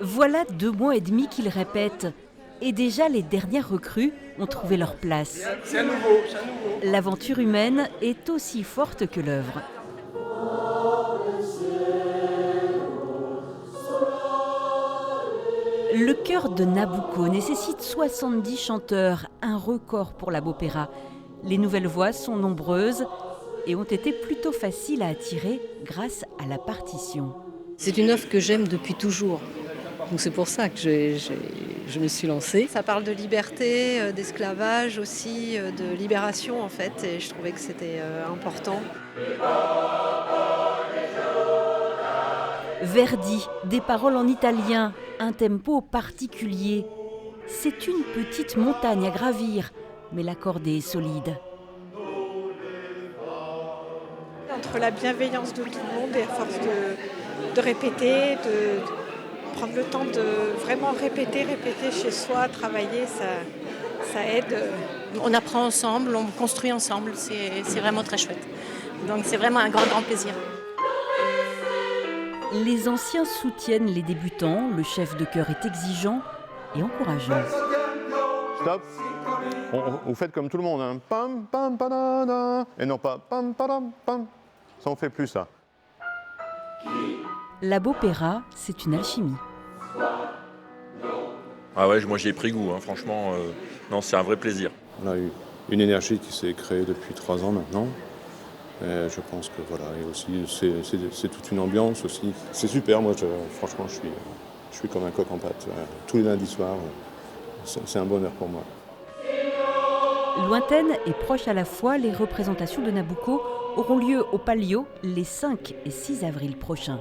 Voilà 2 mois et demi qu'il répète. Et déjà, les dernières recrues ont trouvé leur place. C'est à nouveau. L'aventure humaine est aussi forte que l'œuvre. Le chœur de Nabucco nécessite 70 chanteurs, un record pour la Bopera. Les nouvelles voix sont nombreuses et ont été plutôt faciles à attirer grâce à la partition. C'est une œuvre que j'aime depuis toujours. Donc c'est pour ça que je me suis lancée. Ça parle de liberté, d'esclavage aussi, de libération en fait, et je trouvais que c'était important. Verdi, des paroles en italien, un tempo particulier. C'est une petite montagne à gravir, mais l'accordé est solide. Entre la bienveillance de tout le monde et à force de répéter, de prendre le temps de vraiment répéter chez soi, travailler, ça aide. On apprend ensemble, on construit ensemble, c'est vraiment très chouette. Donc c'est vraiment un grand plaisir. Les anciens soutiennent les débutants, le chef de chœur est exigeant et encourageant. Stop. Vous faites comme tout le monde, hein. Pam, pam, padada. Et non pas pam, padam, pam. Ça on fait plus ça. La Bopera, c'est une alchimie. Ah ouais, moi j'y ai pris goût, hein. Franchement, non, c'est un vrai plaisir. On a eu une énergie qui s'est créée depuis 3 ans maintenant. Et je pense que voilà, et aussi c'est toute une ambiance aussi. C'est super, moi franchement je suis comme un coq en pâte. Tous les lundis soirs, c'est un bonheur pour moi. Lointaines et proches à la fois, les représentations de Nabucco auront lieu au Palio les 5 et 6 avril prochains.